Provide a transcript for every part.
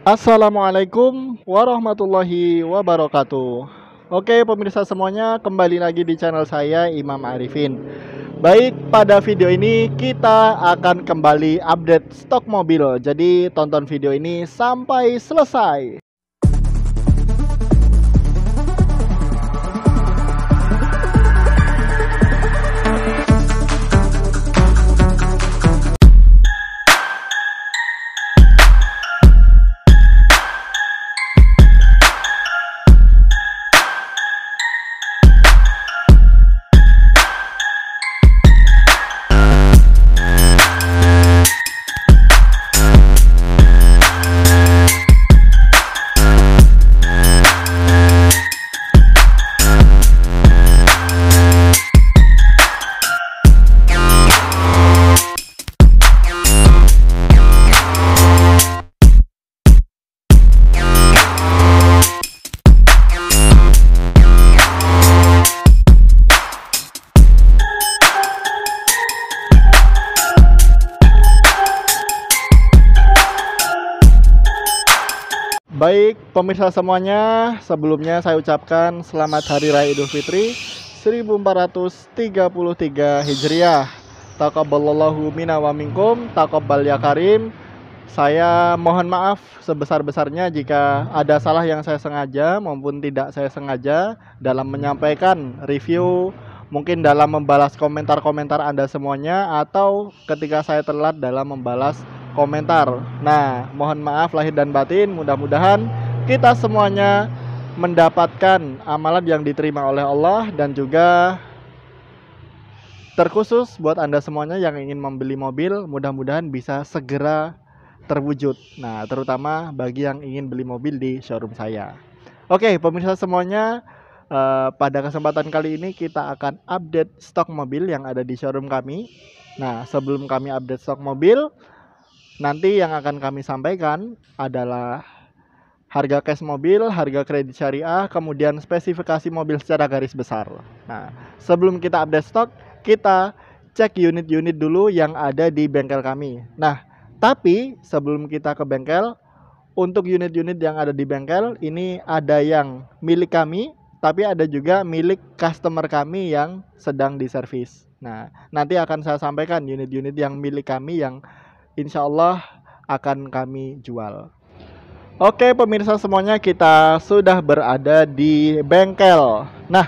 Assalamualaikum warahmatullahi wabarakatuh. Oke, pemirsa semuanya, kembali lagi di channel saya Imam Arifin. Baik, pada video ini kita akan kembali update stok mobil. Jadi tonton video ini sampai selesai. Baik, pemirsa semuanya, sebelumnya saya ucapkan selamat Hari Raya Idul Fitri 1433 Hijriah. Taqabbalallahu minna wa minkum, taqabbal ya karim. Saya mohon maaf sebesar-besarnya jika ada salah yang saya sengaja maupun tidak saya sengaja dalam menyampaikan review, mungkin dalam membalas komentar-komentar Anda semuanya, atau ketika saya telat dalam membalas komentar. Nah, mohon maaf lahir dan batin. Mudah-mudahan kita semuanya mendapatkan amalan yang diterima oleh Allah, dan juga terkhusus buat Anda semuanya yang ingin membeli mobil, mudah-mudahan bisa segera terwujud. Nah, terutama bagi yang ingin beli mobil di showroom saya. Oke, pemirsa semuanya, pada kesempatan kali ini kita akan update stok mobil yang ada di showroom kami. Nah, sebelum kami update stok mobil, nanti yang akan kami sampaikan adalah harga cash mobil, harga kredit syariah, kemudian spesifikasi mobil secara garis besar. Nah, sebelum kita update stok, kita cek unit-unit dulu yang ada di bengkel kami. Nah, tapi sebelum kita ke bengkel, untuk unit-unit yang ada di bengkel, ini ada yang milik kami, tapi ada juga milik customer kami yang sedang diservis. Nah, nanti akan saya sampaikan unit-unit yang milik kami yang insya Allah akan kami jual. Oke, pemirsa semuanya, kita sudah berada di bengkel. Nah,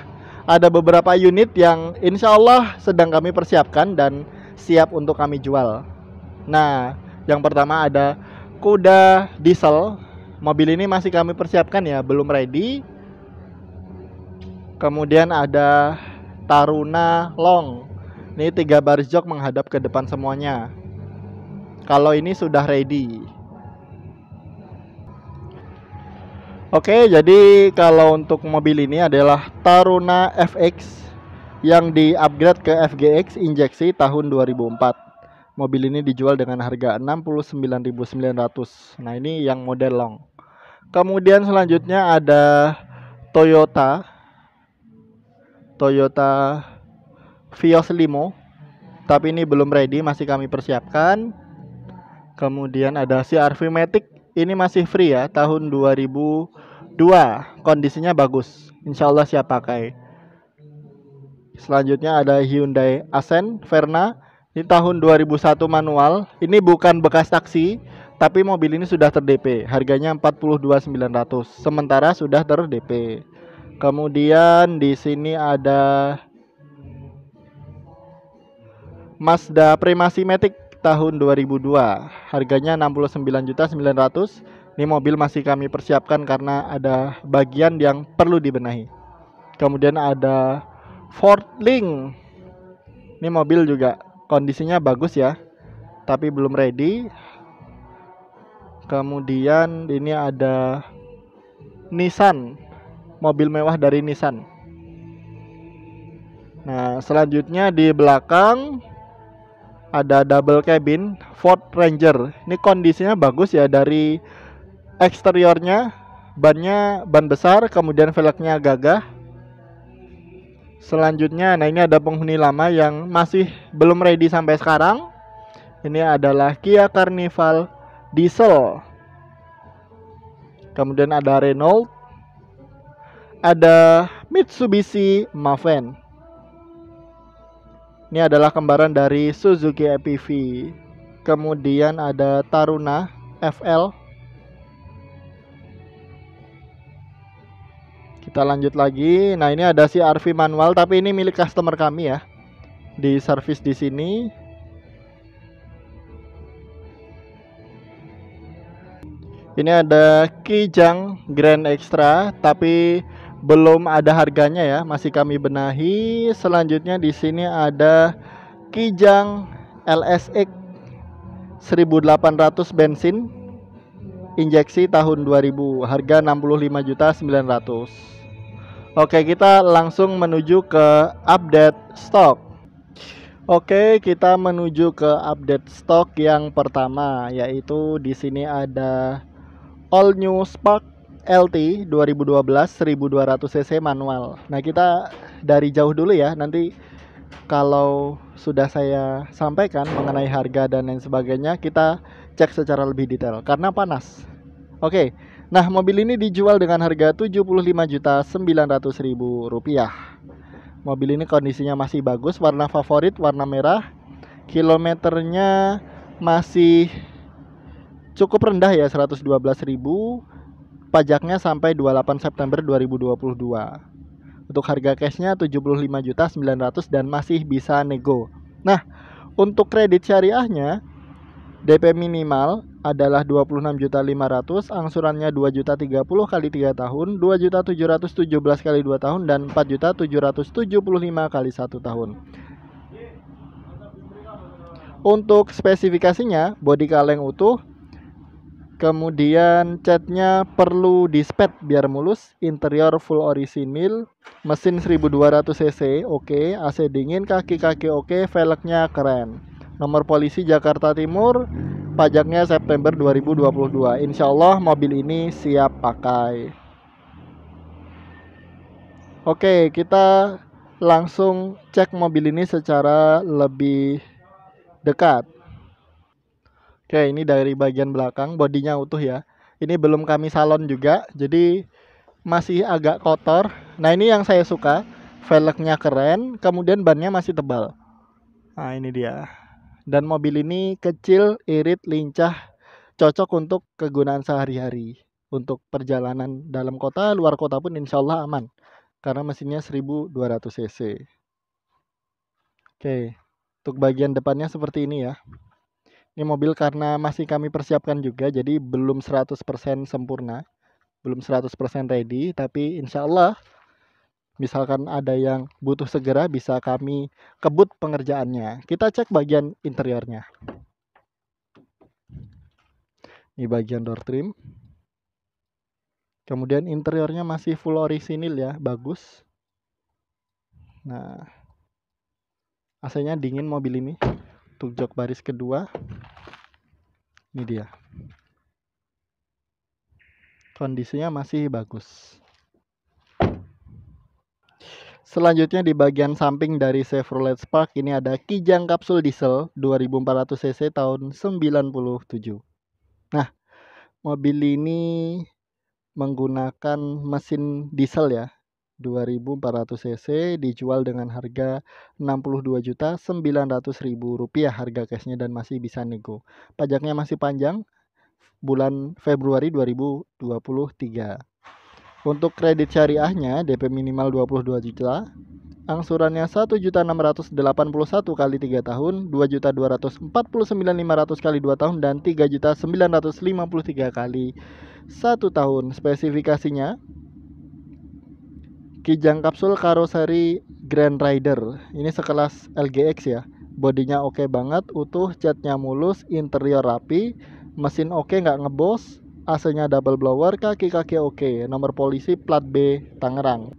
ada beberapa unit yang insya Allah sedang kami persiapkan dan siap untuk kami jual. Nah, yang pertama ada Kuda diesel. Mobil ini masih kami persiapkan ya, belum ready. Kemudian ada Taruna long. Ini 3 baris jok menghadap ke depan semuanya. Kalau ini sudah ready. Oke, jadi kalau untuk mobil ini adalah Taruna FX yang di-upgrade ke FGX injeksi tahun 2004. Mobil ini dijual dengan harga 69.900. Nah, ini yang model long. Kemudian selanjutnya ada Toyota Vios Limo, tapi ini belum ready, masih kami persiapkan. Kemudian ada CR-V Matic, ini masih free ya, tahun 2002, kondisinya bagus, insya Allah siap pakai. Selanjutnya ada Hyundai Accent Verna, ini tahun 2001 manual, ini bukan bekas taksi, tapi mobil ini sudah ter-DP, harganya 42.900, sementara sudah ter-DP. Kemudian di sini ada Mazda Premacy Matic tahun 2002, harganya 69.900. Ini mobil masih kami persiapkan karena ada bagian yang perlu dibenahi. Kemudian ada Ford Link. Ini mobil juga kondisinya bagus ya, tapi belum ready. Kemudian ini ada Nissan, mobil mewah dari Nissan. Nah, selanjutnya di belakang ada double cabin Ford Ranger. Ini kondisinya bagus ya, dari eksteriornya, bannya ban besar, kemudian velgnya gagah. Selanjutnya, nah ini ada penghuni lama yang masih belum ready sampai sekarang. Ini adalah Kia Carnival diesel. kemudian ada Renault, ada Mitsubishi Maven. Ini adalah kembaran dari Suzuki EPV. Kemudian ada Taruna FL. Kita lanjut lagi. Nah, ini ada CR-V manual, tapi ini milik customer kami ya. Di servis di sini. Ini ada Kijang Grand Extra, tapi belum ada harganya ya, masih kami benahi. Selanjutnya di sini ada Kijang LSX 1800 bensin injeksi tahun 2000, harga 65.900.000. Oke, kita langsung menuju ke update stok. Oke, kita menuju ke update stok yang pertama, yaitu di sini ada All New Spark LT 2012 1200 cc manual. Nah, kita dari jauh dulu ya. Nanti kalau sudah saya sampaikan mengenai harga dan lain sebagainya, kita cek secara lebih detail karena panas. Oke. Nah, mobil ini dijual dengan harga Rp75.900.000. Mobil ini kondisinya masih bagus, warna favorit warna merah. Kilometernya masih cukup rendah ya, 112.000. Pajaknya sampai 28 September 2022. Untuk harga cashnya 75.900.000 dan masih bisa nego. Nah, untuk kredit syariahnya DP minimal adalah 26.500.000, angsurannya 2.030.000 kali 3 tahun, 2.717.000 kali 2 tahun, dan 4.775.000 kali 1 tahun. Untuk spesifikasinya, bodi kaleng utuh, kemudian catnya perlu dispet biar mulus, interior full orisinil, mesin 1200 cc oke, AC dingin, kaki-kaki oke, velgnya keren. Nomor polisi Jakarta Timur, pajaknya September 2022. Insya Allah mobil ini siap pakai. Oke, kita langsung cek mobil ini secara lebih dekat. Oke, ini dari bagian belakang, bodinya utuh ya. Ini belum kami salon juga, jadi masih agak kotor. Nah, ini yang saya suka, velgnya keren, kemudian bannya masih tebal. Nah, ini dia. Dan mobil ini kecil, irit, lincah, cocok untuk kegunaan sehari-hari. Untuk perjalanan dalam kota, luar kota pun insya Allah aman. Karena mesinnya 1200 cc. Oke, untuk bagian depannya seperti ini ya. Ini mobil karena masih kami persiapkan juga, jadi belum 100% sempurna, belum 100% ready, tapi insya Allah misalkan ada yang butuh segera bisa kami kebut pengerjaannya. Kita cek bagian interiornya. Ini bagian door trim. Kemudian interiornya masih full orisinil ya, bagus. Nah, AC-nya dingin mobil ini. Untuk jok baris kedua. Ini dia. Kondisinya masih bagus. Selanjutnya di bagian samping dari Chevrolet Spark ini ada Kijang kapsul diesel 2400 cc tahun 97. Nah, mobil ini menggunakan mesin diesel ya, 2400 cc, dijual dengan harga Rp62.900.000 harga cashnya dan masih bisa nego. Pajaknya masih panjang, bulan Februari 2023. Untuk kredit syariahnya DP minimal 22 juta, angsurannya 1.681.000 kali 3 tahun, 2.249.500 kali 2 tahun, dan 3.953 kali 1 tahun. Spesifikasinya Kijang kapsul karoseri Grand Rider. Ini sekelas LGX ya. Bodinya oke banget, utuh, catnya mulus, interior rapi, mesin oke nggak ngebos, AC-nya double blower, kaki-kaki oke. Nomor polisi plat B Tangerang.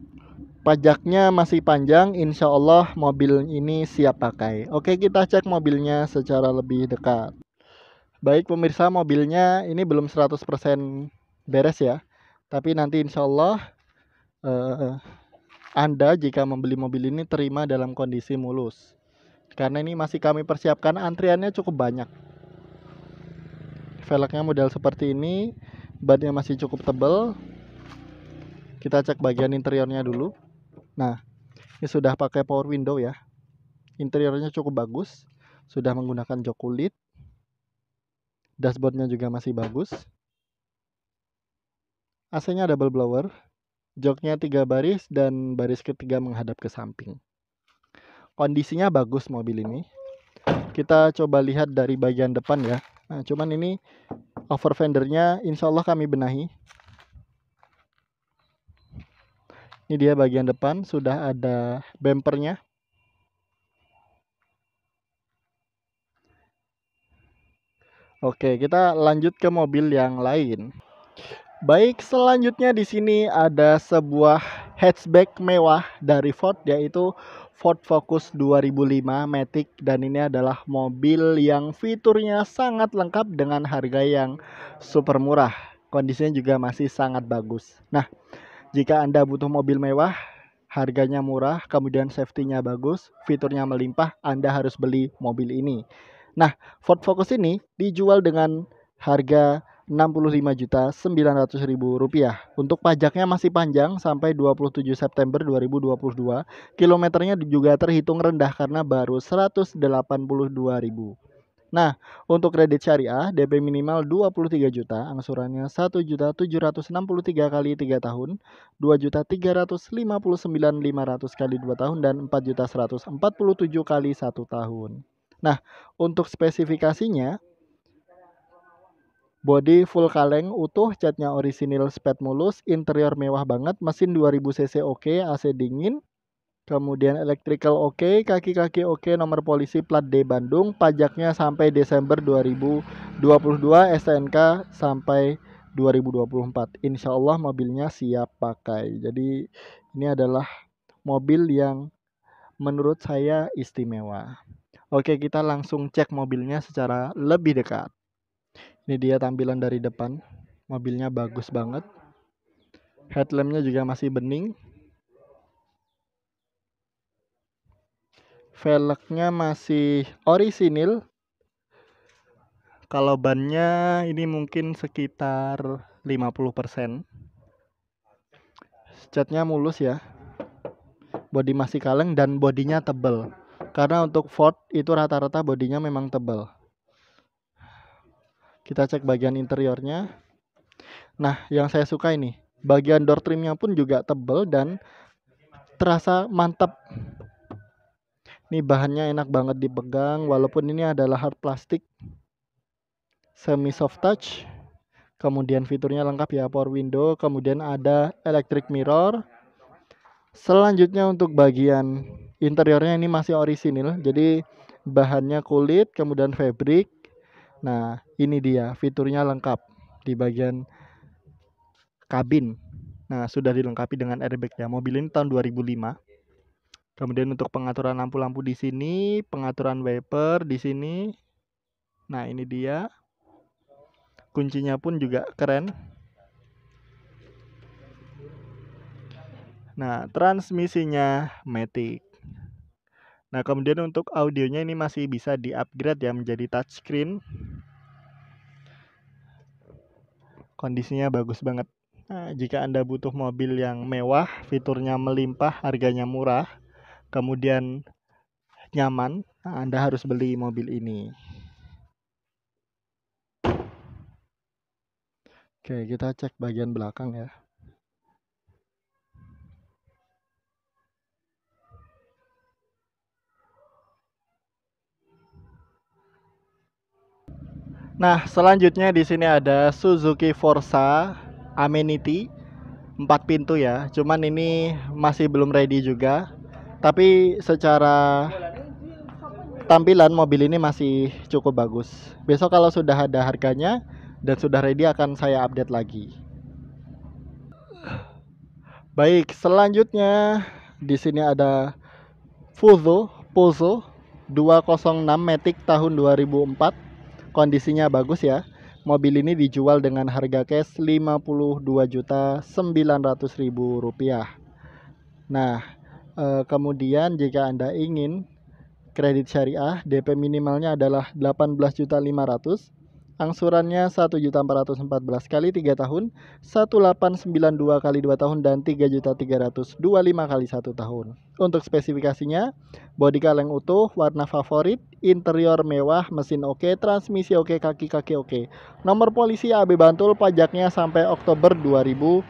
Pajaknya masih panjang, insya Allah mobil ini siap pakai. Oke, kita cek mobilnya secara lebih dekat. Baik pemirsa, mobilnya ini belum 100% beres ya. Tapi nanti insya Allah Anda jika membeli mobil ini terima dalam kondisi mulus. Karena ini masih kami persiapkan, antriannya cukup banyak. Velgnya model seperti ini. bannya masih cukup tebal. Kita cek bagian interiornya dulu. Nah, ini sudah pakai power window ya. Interiornya cukup bagus, sudah menggunakan jok kulit. Dashboardnya juga masih bagus. AC-nya double blower. Joknya 3 baris dan baris ketiga menghadap ke samping. Kondisinya bagus mobil ini. Kita coba lihat dari bagian depan ya. Nah, cuman ini over fendernya insya Allah kami benahi. Ini dia bagian depan, sudah ada bumpernya. Oke, kita lanjut ke mobil yang lain. Baik, selanjutnya di sini ada sebuah hatchback mewah dari Ford, yaitu Ford Focus 2005 Matic, dan ini adalah mobil yang fiturnya sangat lengkap dengan harga yang super murah. Kondisinya juga masih sangat bagus. Nah, jika Anda butuh mobil mewah, harganya murah, kemudian safety-nya bagus, fiturnya melimpah, Anda harus beli mobil ini. Nah, Ford Focus ini dijual dengan harga Rp65.900.000. Untuk pajaknya masih panjang sampai 27 September 2022. Kilometernya juga terhitung rendah karena baru 182.000. Nah, untuk kredit syariah DP minimal 23 juta, angsurannya 1.763 kali 3 tahun, 2.359.500 kali 2 tahun, dan 4.147 kali 1 tahun. Nah, untuk spesifikasinya, body full kaleng utuh, catnya orisinil spet mulus, interior mewah banget, mesin 2000 cc oke, AC dingin, kemudian electrical oke, kaki-kaki oke, nomor polisi plat D Bandung, pajaknya sampai Desember 2022, STNK sampai 2024. Insya Allah mobilnya siap pakai. Jadi ini adalah mobil yang menurut saya istimewa. Oke, kita langsung cek mobilnya secara lebih dekat. Ini dia tampilan dari depan. Mobilnya bagus banget. Headlampnya juga masih bening. Velgnya masih orisinil. Kalau bannya ini mungkin sekitar 50%. Catnya mulus ya. Bodi masih kaleng dan bodinya tebal. Karena untuk Ford itu rata-rata bodinya memang tebal. Kita cek bagian interiornya. Nah, yang saya suka ini, bagian door trimnya pun juga tebal dan terasa mantap. Ini bahannya enak banget dipegang, walaupun ini adalah hard plastik, semi soft touch. Kemudian fiturnya lengkap ya, power window, kemudian ada electric mirror. Selanjutnya untuk bagian interiornya ini masih orisinil, jadi bahannya kulit, kemudian fabric. Nah, ini dia fiturnya lengkap di bagian kabin. Nah, sudah dilengkapi dengan airbag ya. Mobil ini tahun 2005. Kemudian untuk pengaturan lampu-lampu di sini, pengaturan wiper di sini. Nah, ini dia. Kuncinya pun juga keren. Nah, transmisinya Matic. Nah, kemudian untuk audionya ini masih bisa di-upgrade ya menjadi touchscreen. Kondisinya bagus banget. Nah, jika Anda butuh mobil yang mewah, fiturnya melimpah, harganya murah, kemudian nyaman, nah Anda harus beli mobil ini. Oke, kita cek bagian belakang ya. Nah, selanjutnya di sini ada Suzuki Forza Amenity 4 pintu ya. Cuman ini masih belum ready juga. Tapi secara tampilan mobil ini masih cukup bagus. Besok kalau sudah ada harganya dan sudah ready akan saya update lagi. Baik, selanjutnya di sini ada Fuso 206 Matic tahun 2004. Kondisinya bagus ya. Mobil ini dijual dengan harga cash Rp52.900.000. Nah, kemudian jika Anda ingin kredit syariah, DP minimalnya adalah 18.500.000, Angsurannya 1.414 kali 3 tahun, 1.892 kali 2 tahun, dan 3.325 kali 1 tahun. Untuk spesifikasinya, bodi kaleng utuh, warna favorit, interior mewah, mesin oke, transmisi oke, kaki-kaki oke. Nomor polisi AB Bantul, pajaknya sampai Oktober 2020.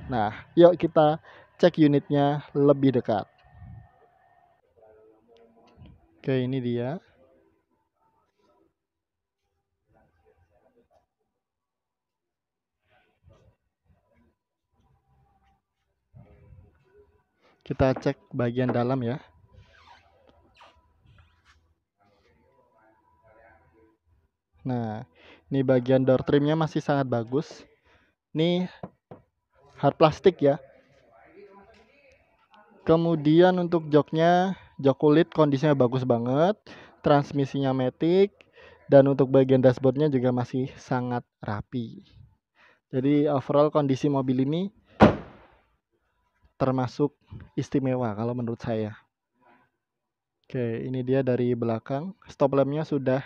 Nah, yuk kita cek unitnya lebih dekat. Oke, ini dia. Kita cek bagian dalam ya. Nah, ini bagian door trimnya masih sangat bagus. Ini hard plastik ya. Kemudian untuk joknya, jok kulit kondisinya bagus banget. Transmisinya matic. Dan untuk bagian dashboardnya juga masih sangat rapi. Jadi overall kondisi mobil ini termasuk istimewa kalau menurut saya. Oke, ini dia dari belakang. Stop lampnya sudah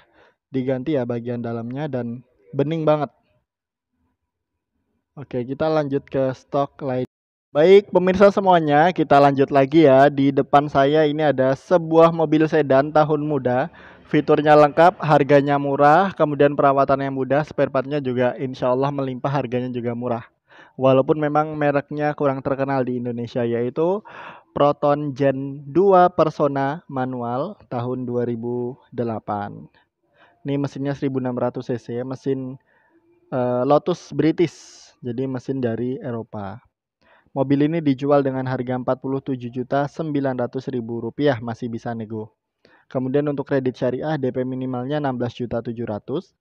diganti ya bagian dalamnya dan bening banget. Oke, kita lanjut ke stok lain. Baik, pemirsa semuanya, kita lanjut lagi ya. Di depan saya ini ada sebuah mobil sedan tahun muda. Fiturnya lengkap, harganya murah, kemudian perawatannya mudah, spare partnya juga insya Allah melimpah, harganya juga murah. Walaupun memang mereknya kurang terkenal di Indonesia, yaitu Proton Gen 2 Persona manual tahun 2008. Ini mesinnya 1600 cc, mesin Lotus British, jadi mesin dari Eropa. Mobil ini dijual dengan harga Rp47.900.000, masih bisa nego. Kemudian untuk kredit syariah DP minimalnya 16.700.000.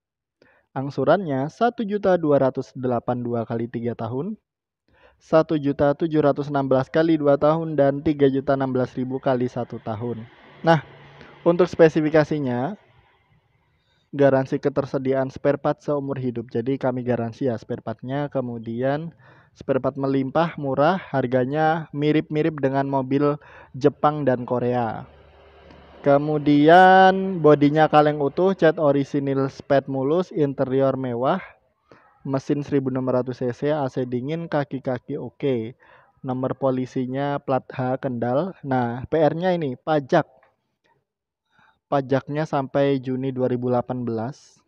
Angsurannya 1.282 kali 3 tahun, 1.716 kali 2 tahun, dan 3.016.000 kali 1 tahun. Nah, untuk spesifikasinya garansi ketersediaan spare part seumur hidup. Jadi kami garansi ya spare partnya, kemudian spare part melimpah, murah, harganya mirip-mirip dengan mobil Jepang dan Korea. Kemudian bodinya kaleng utuh, cat orisinil spet mulus, interior mewah, mesin 1600 cc, AC dingin, kaki-kaki oke. Nomor polisinya plat H Kendal. Nah, PR-nya ini pajak. Pajaknya sampai Juni 2018.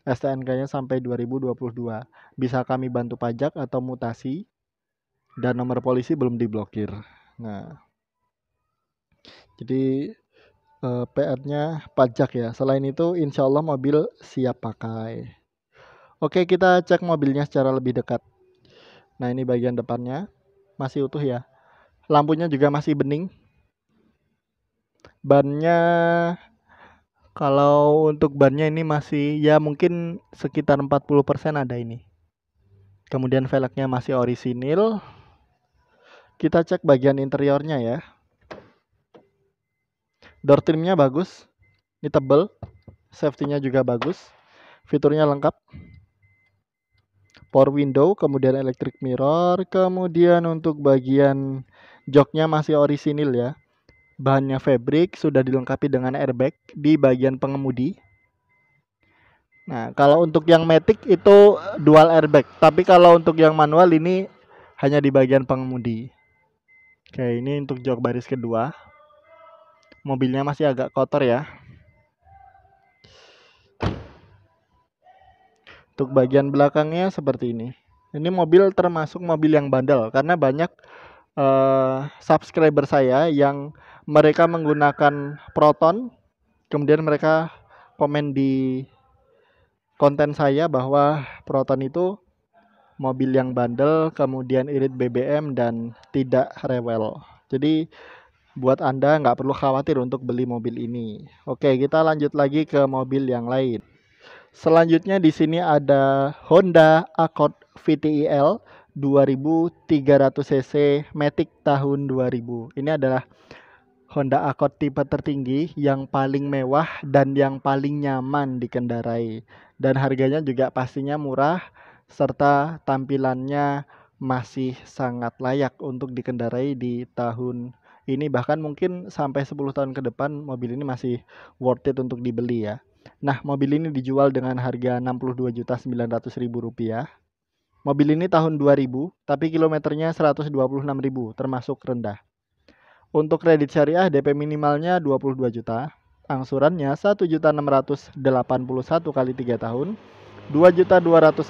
STNK-nya sampai 2022. Bisa kami bantu pajak atau mutasi, dan nomor polisi belum diblokir. Nah, jadi PR-nya pajak ya. Selain itu, insya Allah mobil siap pakai. Oke, kita cek mobilnya secara lebih dekat. Nah, ini bagian depannya masih utuh ya. Lampunya juga masih bening. Bannya, kalau untuk bannya ini masih ya mungkin sekitar 40% ada ini. Kemudian velgnya masih orisinil. Kita cek bagian interiornya ya. Door trimnya bagus. Ini tebel. Safety-nya juga bagus. Fiturnya lengkap. Power window, kemudian electric mirror, kemudian untuk bagian joknya masih orisinil ya. Bahannya fabric, sudah dilengkapi dengan airbag di bagian pengemudi. Nah, kalau untuk yang matic itu dual airbag, tapi kalau untuk yang manual ini hanya di bagian pengemudi. Oke, ini untuk jok baris kedua. Mobilnya masih agak kotor ya. Untuk bagian belakangnya seperti ini. Ini mobil termasuk mobil yang bandel karena banyak subscriber saya yang mereka menggunakan Proton, kemudian mereka komen di konten saya bahwa Proton itu mobil yang bandel, kemudian irit BBM dan tidak rewel. Jadi buat Anda nggak perlu khawatir untuk beli mobil ini. Oke, kita lanjut lagi ke mobil yang lain. Selanjutnya di sini ada Honda Accord VTIL 2300 cc Matic tahun 2000. Ini adalah Honda Accord tipe tertinggi yang paling mewah dan yang paling nyaman dikendarai. Dan harganya juga pastinya murah serta tampilannya masih sangat layak untuk dikendarai di tahun ini. Bahkan mungkin sampai 10 tahun ke depan mobil ini masih worth it untuk dibeli ya. Nah, mobil ini dijual dengan harga Rp62.900.000. Mobil ini tahun 2000, tapi kilometernya 126.000, termasuk rendah. Untuk kredit syariah, DP minimalnya 22 juta. Angsurannya 1.681.000 kali 3 tahun, 2.249.500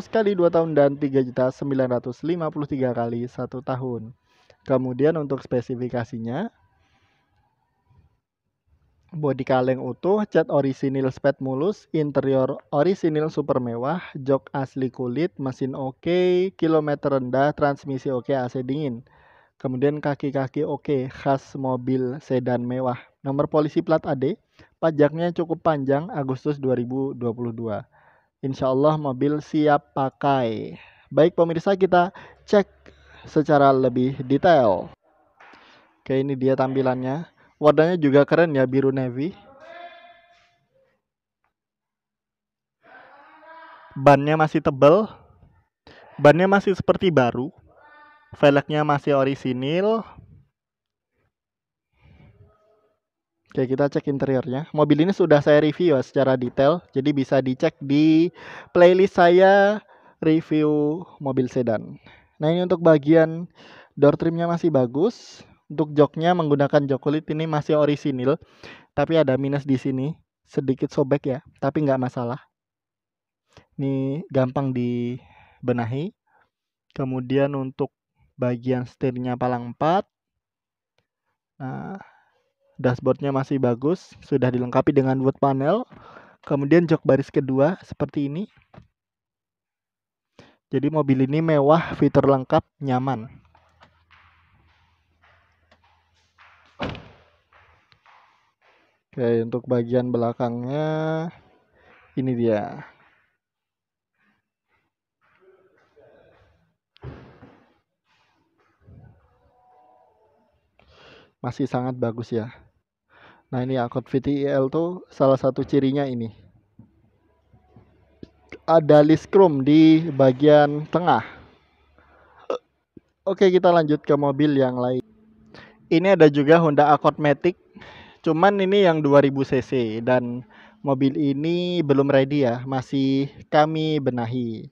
kali 2 tahun, dan 3.953 kali 1 tahun. Kemudian untuk spesifikasinya, bodi kaleng utuh, cat orisinil spet mulus, interior orisinil super mewah, jok asli kulit, mesin oke, kilometer rendah, transmisi oke, AC dingin. Kemudian kaki-kaki oke, khas mobil sedan mewah. Nomor polisi plat AD, pajaknya cukup panjang, Agustus 2022. Insya Allah mobil siap pakai. Baik pemirsa, kita cek secara lebih detail. Oke, ini dia tampilannya. Warnanya juga keren ya, biru navy. Bannya masih tebal. Bannya masih seperti baru. Velgnya masih orisinil. Oke, kita cek interiornya. Mobil ini sudah saya review ya secara detail, jadi bisa dicek di playlist saya review mobil sedan. Nah, ini untuk bagian door trimnya masih bagus. Untuk joknya menggunakan jok kulit, ini masih orisinil, tapi ada minus di sini, sedikit sobek ya, tapi nggak masalah. Ini gampang dibenahi. Kemudian untuk bagian setirnya palang 4. Nah, dashboardnya masih bagus, sudah dilengkapi dengan wood panel. Kemudian jok baris kedua seperti ini. Jadi mobil ini mewah, fitur lengkap, nyaman. Oke, untuk bagian belakangnya ini dia. Masih sangat bagus ya. Nah, ini Accord VTEL tuh salah satu cirinya ini. Ada list chrome di bagian tengah. Oke, kita lanjut ke mobil yang lain. Ini ada juga Honda Accord Matic. Cuman ini yang 2000 cc dan mobil ini belum ready ya, masih kami benahi.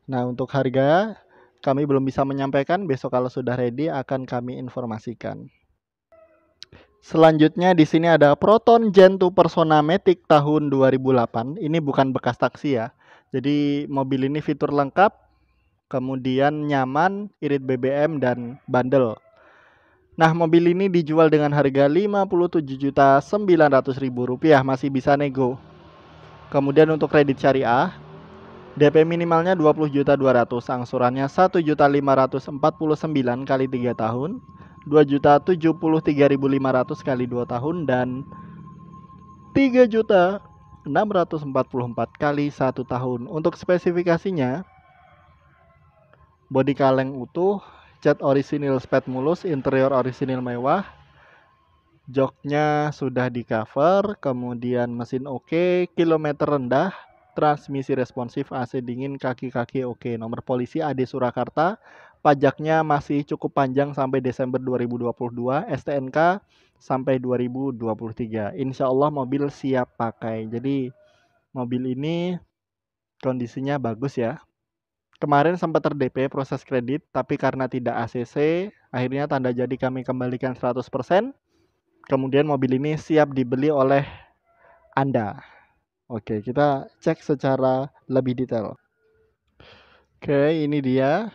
Nah, untuk harga kami belum bisa menyampaikan, besok kalau sudah ready akan kami informasikan. Selanjutnya di sini ada Proton Gen 2 Persona Matic tahun 2008. Ini bukan bekas taksi ya. Jadi mobil ini fitur lengkap, kemudian nyaman, irit BBM dan bandel. Nah, mobil ini dijual dengan harga Rp57.900.000, masih bisa nego. Kemudian untuk kredit syariah, DP minimalnya 20.200.000, angsurannya 1.549.000 kali 3 tahun, 2.073.500 kali 2 tahun, dan 3.644 kali 1 tahun. Untuk spesifikasinya, bodi kaleng utuh, cat orisinil spet mulus, interior orisinil mewah, joknya sudah di cover, kemudian mesin oke, kilometer rendah, transmisi responsif, AC dingin, kaki-kaki oke. Nomor polisi AD Surakarta, pajaknya masih cukup panjang sampai Desember 2022, STNK sampai 2023. Insya Allah mobil siap pakai. Jadi mobil ini kondisinya bagus ya. Kemarin sempat ter-DP proses kredit, tapi karena tidak ACC, akhirnya tanda jadi kami kembalikan 100%. Kemudian mobil ini siap dibeli oleh Anda. Oke, kita cek secara lebih detail. Oke, ini dia.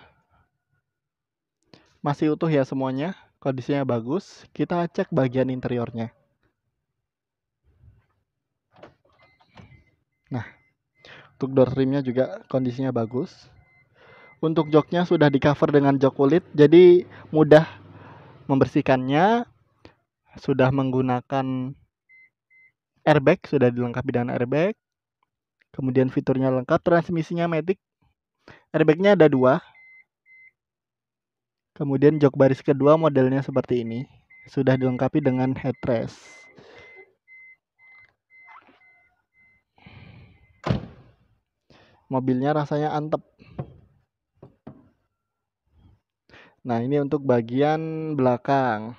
Masih utuh ya semuanya, kondisinya bagus. Kita cek bagian interiornya. Nah, untuk door trimnya juga kondisinya bagus. Untuk joknya sudah di cover dengan jok kulit, jadi mudah membersihkannya. Sudah menggunakan airbag, sudah dilengkapi dengan airbag. Kemudian fiturnya lengkap, transmisinya matic. Airbagnya ada 2. Kemudian jok baris kedua modelnya seperti ini. Sudah dilengkapi dengan headrest. Mobilnya rasanya antep. Nah, ini untuk bagian belakang.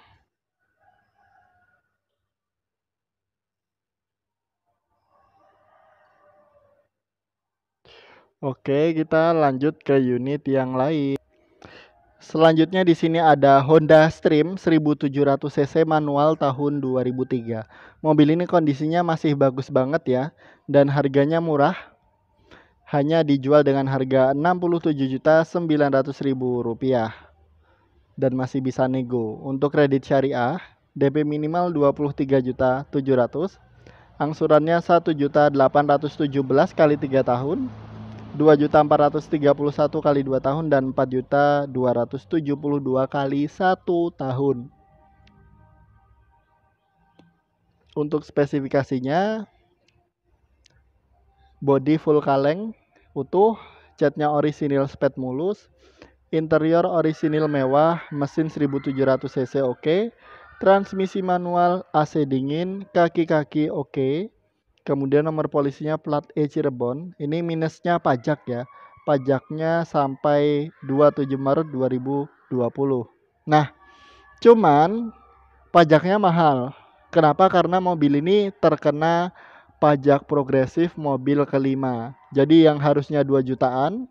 Oke, kita lanjut ke unit yang lain. Selanjutnya di sini ada Honda Stream 1700 cc manual tahun 2003. Mobil ini kondisinya masih bagus banget ya, dan harganya murah. Hanya dijual dengan harga Rp67.900.000 dan masih bisa nego. Untuk kredit syariah, DP minimal 23.700.000, angsurannya 1.817 kali 3 tahun, 2.431 kali 2 tahun, dan 4.272 kali 1 tahun. Untuk spesifikasinya, body full kaleng utuh, catnya orisinil spet mulus, interior orisinil mewah, mesin 1700 cc oke, transmisi manual, AC dingin, kaki-kaki oke. Kemudian nomor polisinya plat E Cirebon. Ini minusnya pajak ya. Pajaknya sampai 27 Maret 2020. Nah, cuman pajaknya mahal. Kenapa? Karena mobil ini terkena pajak progresif mobil kelima. Jadi yang harusnya 2 jutaan,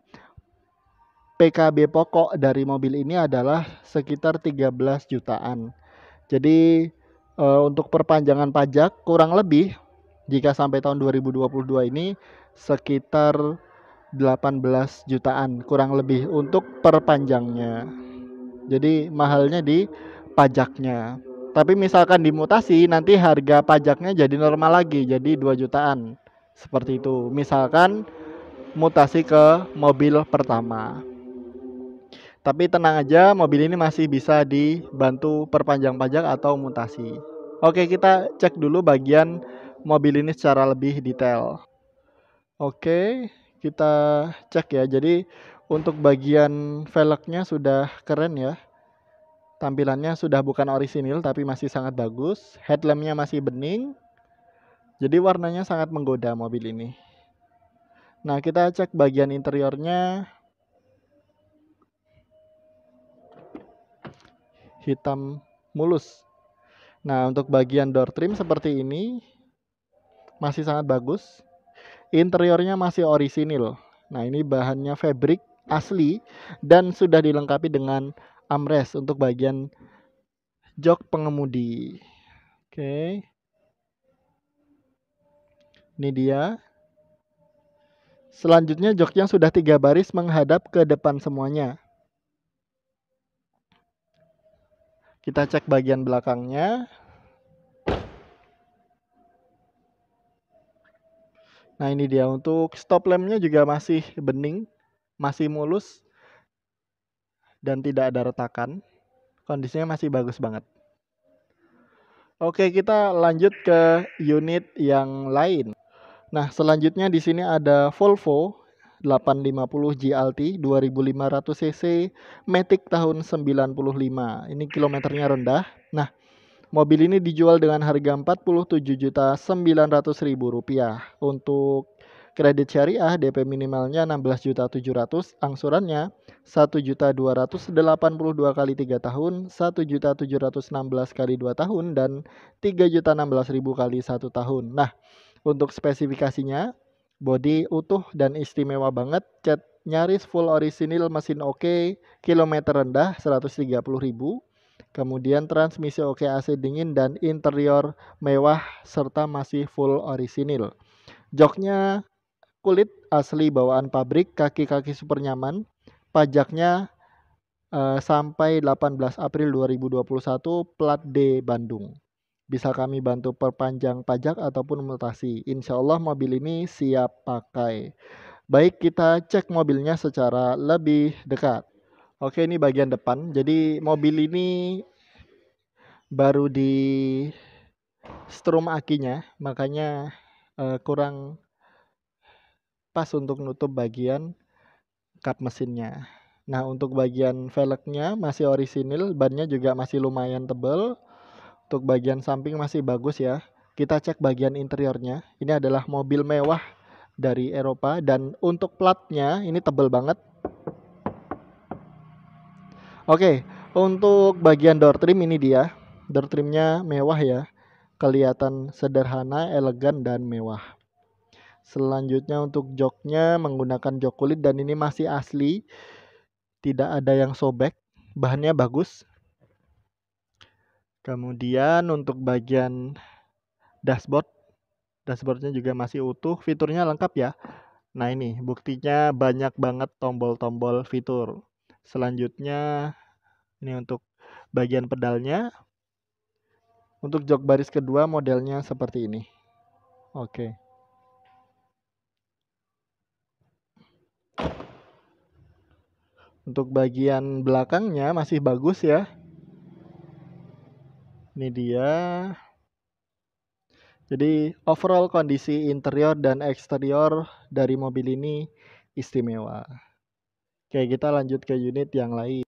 PKB pokok dari mobil ini adalah sekitar 13 jutaan. Jadi untuk perpanjangan pajak kurang lebih jika sampai tahun 2022 ini sekitar 18 jutaan kurang lebih untuk perpanjangnya. Jadi mahalnya di pajaknya. Tapi misalkan dimutasi nanti harga pajaknya jadi normal lagi, jadi 2 jutaan. Seperti itu. Misalkan mutasi ke mobil pertama. Tapi tenang aja, mobil ini masih bisa dibantu perpanjang pajak atau mutasi. Oke, kita cek dulu bagian mobil ini secara lebih detail. Oke, kita cek ya. Jadi untuk bagian velgnya sudah keren ya. Tampilannya sudah bukan orisinil tapi masih sangat bagus. Headlampnya masih bening. Jadi warnanya sangat menggoda mobil ini. Nah, kita cek bagian interiornya. Hitam mulus. Nah, untuk bagian door trim seperti ini masih sangat bagus. Interiornya masih orisinil. Nah, ini bahannya fabric asli dan sudah dilengkapi dengan armrest untuk bagian jok pengemudi. Oke. Ini dia. Selanjutnya joknya sudah 3 baris menghadap ke depan semuanya. Kita cek bagian belakangnya. Nah, ini dia. Untuk stop lampnya juga masih bening, masih mulus, dan tidak ada retakan. Kondisinya masih bagus banget. Oke, kita lanjut ke unit yang lain. Nah, selanjutnya di sini ada Volvo 850 GLT 2500 cc Matic tahun 95. Ini kilometernya rendah. Nah, mobil ini dijual dengan harga Rp47.900.000. Untuk kredit syariah DP minimalnya 16.700.000, angsurannya 1.282 kali 3 tahun, 1.716 kali 2 tahun, dan 3.016.000 kali 1 tahun. Nah, untuk spesifikasinya, bodi utuh dan istimewa banget, cat nyaris full orisinil, mesin oke, kilometer rendah 130.000, kemudian transmisi oke, AC dingin, dan interior mewah serta masih full orisinil. Joknya kulit asli bawaan pabrik, kaki-kaki super nyaman, pajaknya sampai 18 April 2021, plat D Bandung. Bisa kami bantu perpanjang pajak ataupun mutasi. Insya Allah mobil ini siap pakai. Baik, kita cek mobilnya secara lebih dekat. Oke, ini bagian depan. Jadi mobil ini baru di strum akinya, makanya kurang pas untuk nutup bagian kap mesinnya. Nah, untuk bagian velgnya masih orisinil, bannya juga masih lumayan tebal. Untuk bagian samping masih bagus ya. Kita cek bagian interiornya. Ini adalah mobil mewah dari Eropa dan untuk platnya ini tebal banget. Oke, untuk bagian door trim ini dia. Door trimnya mewah ya. Kelihatan sederhana, elegan, dan mewah. Selanjutnya untuk joknya menggunakan jok kulit dan ini masih asli, tidak ada yang sobek, bahannya bagus. Kemudian untuk bagian dashboardnya juga masih utuh, fiturnya lengkap ya. Nah ini buktinya banyak banget tombol-tombol fitur. Selanjutnya ini untuk bagian pedalnya. Untuk jok baris kedua modelnya seperti ini. Oke. Untuk bagian belakangnya masih bagus ya. Ini dia. Jadi overall kondisi interior dan eksterior dari mobil ini istimewa. Oke, kita lanjut ke unit yang lain.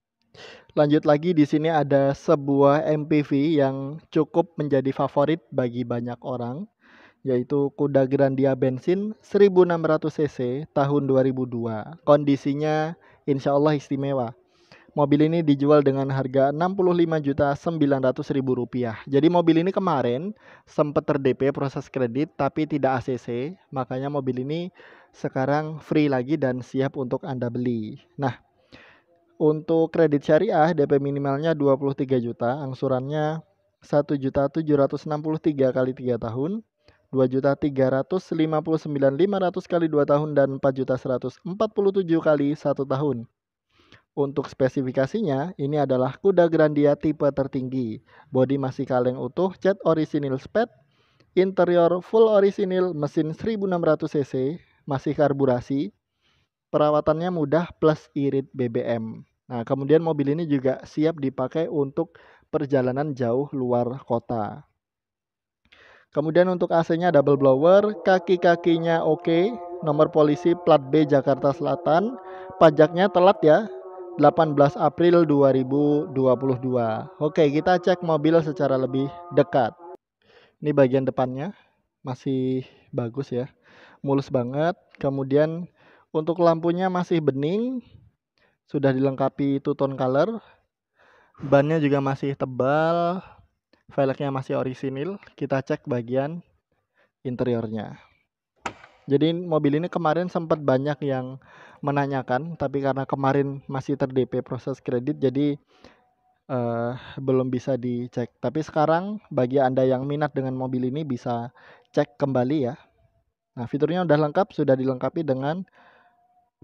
Lanjut lagi, di sini ada sebuah MPV yang cukup menjadi favorit bagi banyak orang, yaitu Kuda Grandia bensin 1600 cc tahun 2002. Kondisinya insya Allah istimewa. Mobil ini dijual dengan harga Rp65.900.000. Jadi mobil ini kemarin sempat ter-DP proses kredit tapi tidak ACC, makanya mobil ini sekarang free lagi dan siap untuk Anda beli. Nah, untuk kredit syariah DP minimalnya 23 juta, angsurannya 1.763 kali 3 tahun, 2.359.500 kali 2 tahun dan 4.147 kali 1 tahun. Untuk spesifikasinya, ini adalah Kuda Grandia tipe tertinggi. Bodi masih kaleng utuh, cat orisinil sped, interior full orisinil, mesin 1600 cc, masih karburasi, perawatannya mudah plus irit BBM. Nah, kemudian mobil ini juga siap dipakai untuk perjalanan jauh luar kota. Kemudian untuk AC-nya double blower, kaki-kakinya oke, nomor polisi plat B Jakarta Selatan, pajaknya telat ya, 18 April 2022. Oke, kita cek mobil secara lebih dekat. Ini bagian depannya masih bagus ya, mulus banget. Kemudian untuk lampunya masih bening, sudah dilengkapi two tone color. Bannya juga masih tebal, velgnya masih orisinil. Kita cek bagian interiornya. Jadi mobil ini kemarin sempat banyak yang menanyakan, tapi karena kemarin masih ter-DP proses kredit, jadi belum bisa dicek. Tapi sekarang bagi Anda yang minat dengan mobil ini bisa cek kembali ya. Nah, fiturnya udah lengkap, sudah dilengkapi dengan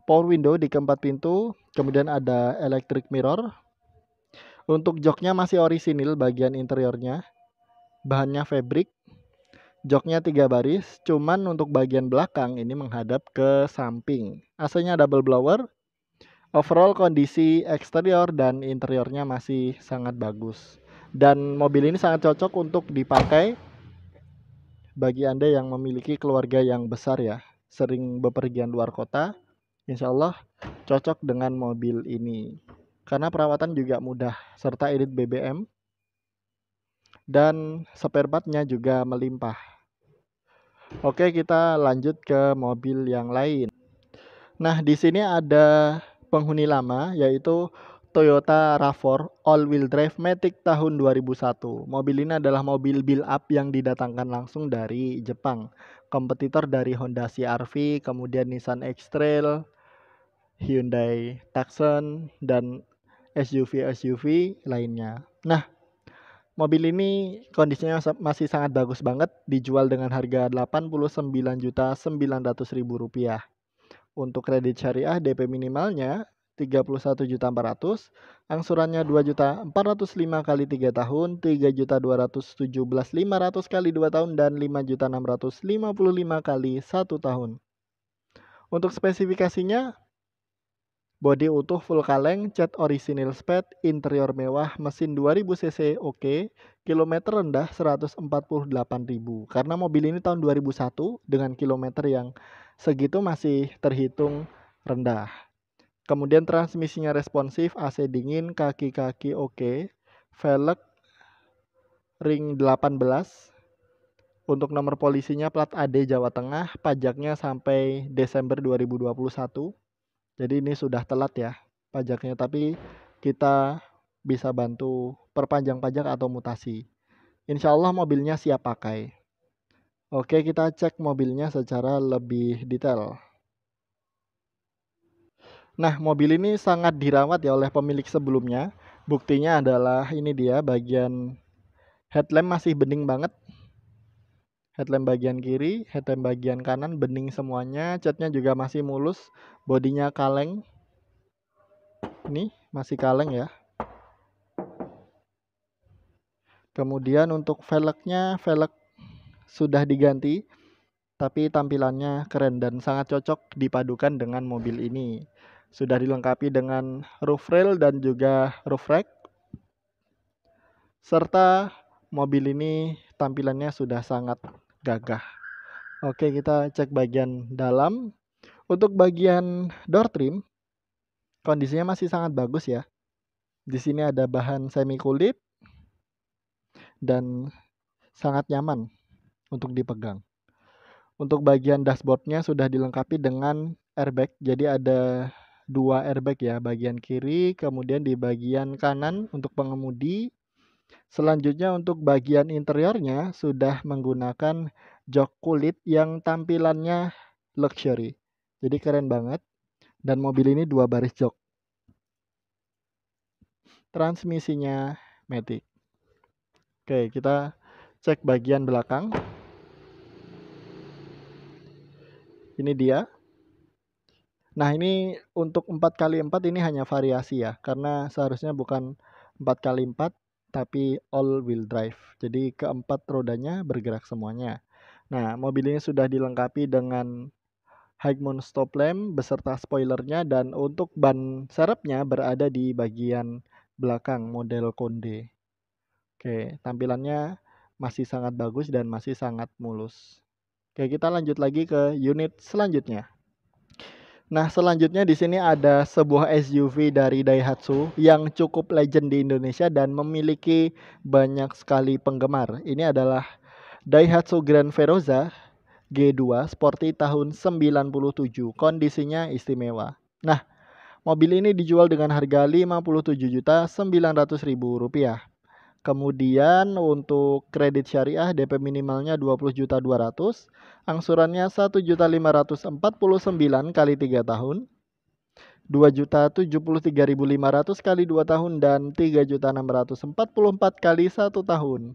power window di keempat pintu, kemudian ada electric mirror. Untuk joknya masih orisinil bagian interiornya, bahannya fabric. Joknya 3 baris, cuman untuk bagian belakang ini menghadap ke samping. AC-nya double blower. Overall kondisi eksterior dan interiornya masih sangat bagus. Dan mobil ini sangat cocok untuk dipakai bagi Anda yang memiliki keluarga yang besar ya, sering bepergian luar kota. Insya Allah cocok dengan mobil ini. Karena perawatan juga mudah, serta irit BBM. Dan spare part-nya juga melimpah. Oke, kita lanjut ke mobil yang lain. Nah, di sini ada penghuni lama yaitu Toyota RAV4 all-wheel drive Matic tahun 2001. Mobil ini adalah mobil build up yang didatangkan langsung dari Jepang. Kompetitor dari Honda CR-V, kemudian Nissan X-Trail, Hyundai Tucson, dan SUV-SUV lainnya. Nah, mobil ini kondisinya masih sangat bagus banget, dijual dengan harga Rp89.900.000. Untuk kredit syariah DP minimalnya 31.400.000, angsurannya 2.405 kali 3 tahun, 3.217.500 kali 2 tahun dan 5.655 kali 1 tahun. Untuk spesifikasinya bodi utuh full kaleng, cat orisinil sped, interior mewah, mesin 2000 cc oke, kilometer rendah 148.000. Karena mobil ini tahun 2001 dengan kilometer yang segitu masih terhitung rendah. Kemudian transmisinya responsif, AC dingin, kaki-kaki oke, velg ring 18. Untuk nomor polisinya plat AD Jawa Tengah, pajaknya sampai Desember 2021. Jadi ini sudah telat ya pajaknya, tapi kita bisa bantu perpanjang pajak atau mutasi. Insya Allah mobilnya siap pakai. Oke, kita cek mobilnya secara lebih detail. Nah, mobil ini sangat dirawat ya oleh pemilik sebelumnya. Buktinya adalah ini dia bagian headlamp masih bening banget. Headlamp bagian kiri, headlamp bagian kanan bening semuanya. Catnya juga masih mulus. Bodinya kaleng. Ini masih kaleng ya. Kemudian untuk velgnya, velg sudah diganti. Tapi tampilannya keren dan sangat cocok dipadukan dengan mobil ini. Sudah dilengkapi dengan roof rail dan juga roof rack. Serta mobil ini tampilannya sudah sangat gagah. Oke, kita cek bagian dalam. Untuk bagian door trim, kondisinya masih sangat bagus ya. Di sini ada bahan semi kulit dan sangat nyaman untuk dipegang. Untuk bagian dashboardnya sudah dilengkapi dengan airbag. Jadi ada 2 airbag ya, bagian kiri, kemudian di bagian kanan untuk pengemudi. Selanjutnya untuk bagian interiornya sudah menggunakan jok kulit yang tampilannya luxury. Jadi keren banget. Dan mobil ini 2 baris jok. Transmisinya matic. Oke, kita cek bagian belakang. Ini dia. Nah, ini untuk 4x4 ini hanya variasi ya, karena seharusnya bukan 4x4 tapi all wheel drive. Jadi keempat rodanya bergerak semuanya. Nah, mobil ini sudah dilengkapi dengan high mount stop lamp beserta spoilernya dan untuk ban serepnya berada di bagian belakang model Konde. Oke, tampilannya masih sangat bagus dan masih sangat mulus. Oke, kita lanjut lagi ke unit selanjutnya. Nah, selanjutnya di sini ada sebuah SUV dari Daihatsu yang cukup legend di Indonesia dan memiliki banyak sekali penggemar. Ini adalah Daihatsu Grand Veroza G2 Sporty tahun 97. Kondisinya istimewa. Nah, mobil ini dijual dengan harga Rp57.900.000. Kemudian untuk kredit syariah DP minimalnya 20.200.000, angsurannya 1.549.000 kali 3 tahun, 2.073.500 kali 2 tahun dan 3.644 kali 1 tahun.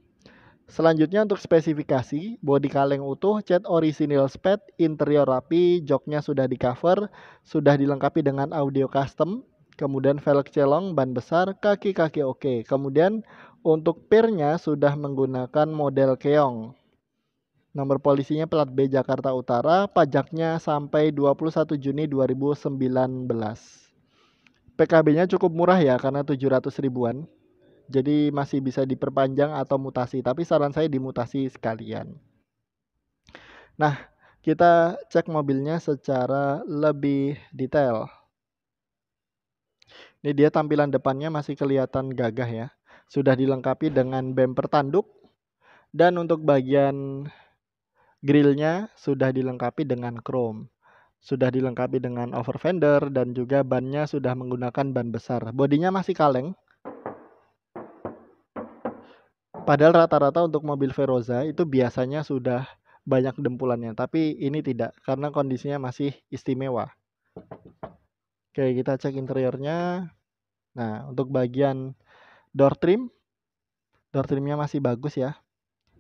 Selanjutnya untuk spesifikasi, bodi kaleng utuh, cat orisinil sped, interior rapi, joknya sudah di cover, sudah dilengkapi dengan audio custom, kemudian velg celong, ban besar, kaki-kaki oke. Kemudian untuk pirnya sudah menggunakan model keong. Nomor polisinya plat B Jakarta Utara, pajaknya sampai 21 Juni 2019. PKB-nya cukup murah ya karena 700 ribuan. Jadi masih bisa diperpanjang atau mutasi, tapi saran saya dimutasi sekalian. Nah, kita cek mobilnya secara lebih detail. Ini dia tampilan depannya masih kelihatan gagah ya. Sudah dilengkapi dengan bumper tanduk dan untuk bagian grillnya sudah dilengkapi dengan chrome. Sudah dilengkapi dengan over fender dan juga bannya sudah menggunakan ban besar. Bodinya masih kaleng. Padahal rata-rata untuk mobil Veroza itu biasanya sudah banyak dempulannya, tapi ini tidak karena kondisinya masih istimewa. Oke, kita cek interiornya. Nah, untuk bagian door trimnya masih bagus ya.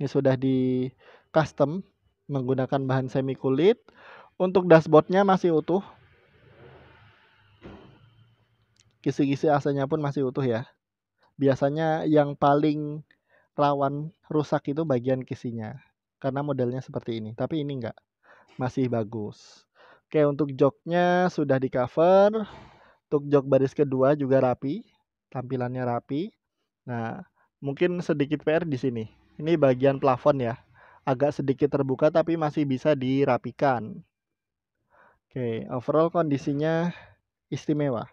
Ini sudah di custom menggunakan bahan semi kulit. Untuk dashboardnya masih utuh. Kisi-kisi AC-nya pun masih utuh ya. Biasanya yang paling rawan rusak itu bagian kisinya karena modelnya seperti ini, tapi ini enggak, masih bagus. Oke, untuk joknya sudah di cover. Untuk jok baris kedua juga rapi, tampilannya rapi. Nah, mungkin sedikit PR di sini. Ini bagian plafon ya, agak sedikit terbuka tapi masih bisa dirapikan. Oke, overall kondisinya istimewa.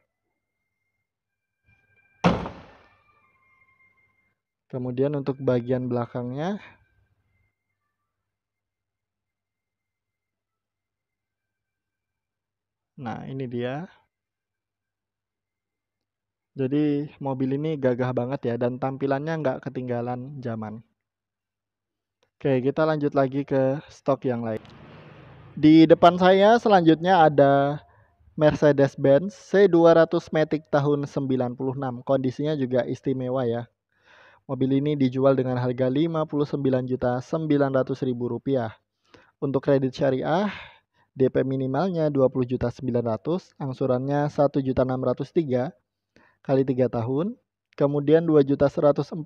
Kemudian untuk bagian belakangnya, nah ini dia. Jadi mobil ini gagah banget ya dan tampilannya nggak ketinggalan zaman. Oke, kita lanjut lagi ke stok yang lain. Di depan saya selanjutnya ada Mercedes-Benz C200 Matic tahun 96. Kondisinya juga istimewa ya. Mobil ini dijual dengan harga Rp59.900.000. Untuk kredit syariah, DP minimalnya 20.900.000, angsurannya 1.603.000 kali 3 tahun. Kemudian 2.145.000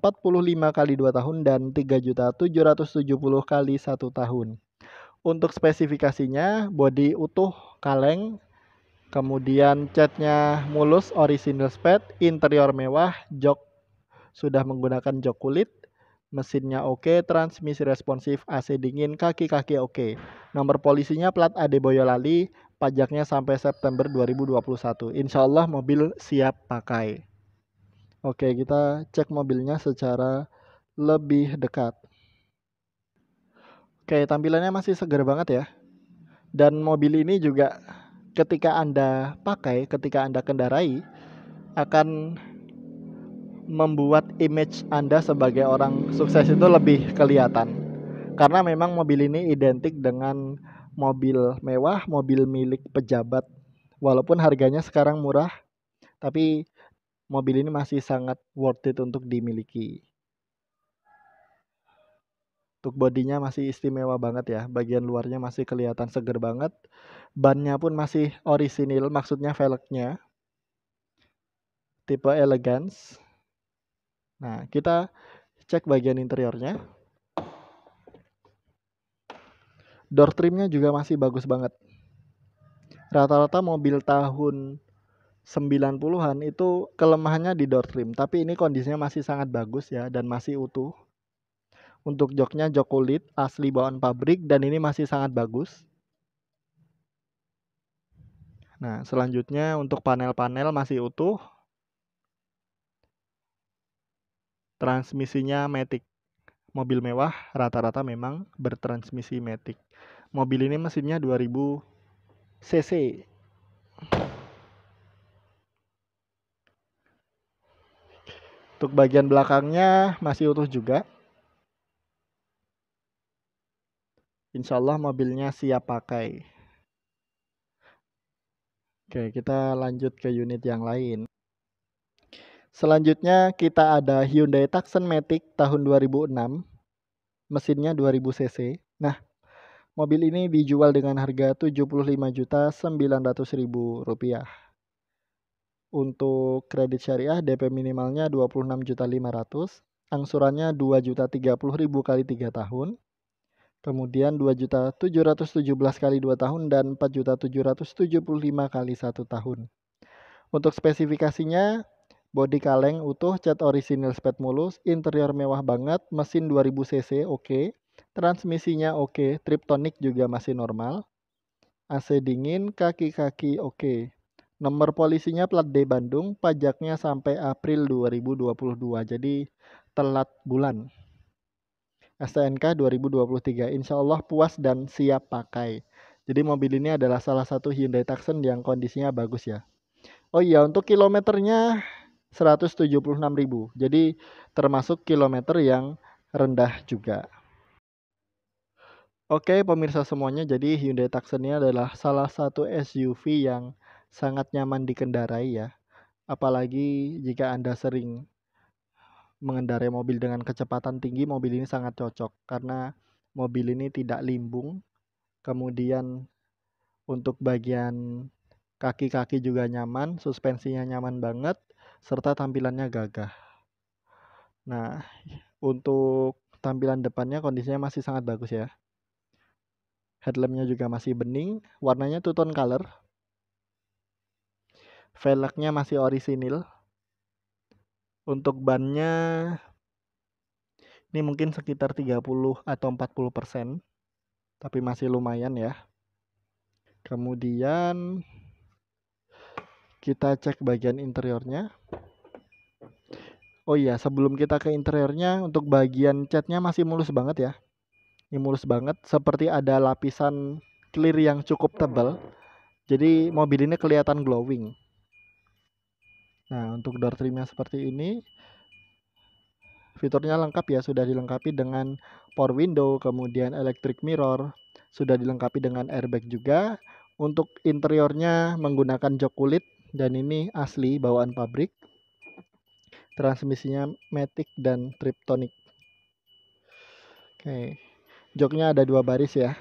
kali 2 tahun dan 3.770.000 kali 1 tahun. Untuk spesifikasinya bodi utuh kaleng, kemudian catnya mulus original spade, interior mewah, jok sudah menggunakan jok kulit, mesinnya oke, transmisi responsif, AC dingin, kaki-kaki oke. Nomor polisinya plat AD Boyolali, pajaknya sampai September 2021. Insya Allah mobil siap pakai. Oke, kita cek mobilnya secara lebih dekat. Oke, tampilannya masih segar banget ya. Dan mobil ini juga ketika Anda pakai, ketika Anda kendarai, akan membuat image Anda sebagai orang sukses itu lebih kelihatan. Karena memang mobil ini identik dengan mobil mewah, mobil milik pejabat. Walaupun harganya sekarang murah, tapi mobil ini masih sangat worth it untuk dimiliki. Untuk bodinya masih istimewa banget ya. Bagian luarnya masih kelihatan seger banget. Bannya pun masih orisinil, maksudnya velgnya. Tipe elegance. Nah, kita cek bagian interiornya. Door trimnya juga masih bagus banget. Rata-rata mobil tahun 90-an itu kelemahannya di door trim, tapi ini kondisinya masih sangat bagus ya dan masih utuh. Untuk joknya jok kulit asli bawaan pabrik dan ini masih sangat bagus. Nah, selanjutnya untuk panel-panel masih utuh. Transmisinya matic. Mobil mewah rata-rata memang bertransmisi matic. Mobil ini mesinnya 2000 cc. Untuk bagian belakangnya masih utuh juga. Insya Allah mobilnya siap pakai. Oke, kita lanjut ke unit yang lain. Selanjutnya kita ada Hyundai Tucson Matic tahun 2006. Mesinnya 2000 cc. Nah, mobil ini dijual dengan harga Rp75.900.000. Untuk kredit syariah DP minimalnya 26.500.000, angsurannya 2.030.000 kali 3 tahun. Kemudian 2.717 kali 2 tahun dan 4.775 kali 1 tahun. Untuk spesifikasinya bodi kaleng utuh, cat orisinil spade mulus, interior mewah banget, mesin 2000 cc oke, transmisinya oke, triptonik juga masih normal, AC dingin, kaki-kaki oke. Nomor polisinya plat D Bandung, pajaknya sampai April 2022, jadi telat bulan. STNK 2023, insya Allah puas dan siap pakai. Jadi mobil ini adalah salah satu Hyundai Tucson yang kondisinya bagus ya. Oh iya, untuk kilometernya 176.000, jadi termasuk kilometer yang rendah juga. Oke pemirsa semuanya, jadi Hyundai Tucson ini adalah salah satu SUV yang sangat nyaman dikendarai ya. Apalagi jika Anda sering mengendarai mobil dengan kecepatan tinggi, mobil ini sangat cocok karena mobil ini tidak limbung. Kemudian untuk bagian kaki-kaki juga nyaman, suspensinya nyaman banget, serta tampilannya gagah. Nah, untuk tampilan depannya kondisinya masih sangat bagus ya. Headlampnya juga masih bening, warnanya two tone color. Velgnya masih orisinil. Untuk bannya ini mungkin sekitar 30 atau 40%, tapi masih lumayan ya. Kemudian kita cek bagian interiornya. Oh iya, sebelum kita ke interiornya, untuk bagian catnya masih mulus banget ya. Ini mulus banget, seperti ada lapisan clear yang cukup tebal. Jadi mobil ini kelihatan glowing. Nah, untuk door trimnya seperti ini. Fiturnya lengkap ya, sudah dilengkapi dengan power window, kemudian electric mirror, sudah dilengkapi dengan airbag juga. Untuk interiornya menggunakan jok kulit dan ini asli bawaan pabrik. Transmisinya matic dan Triptonic. Oke, joknya ada 2 baris ya.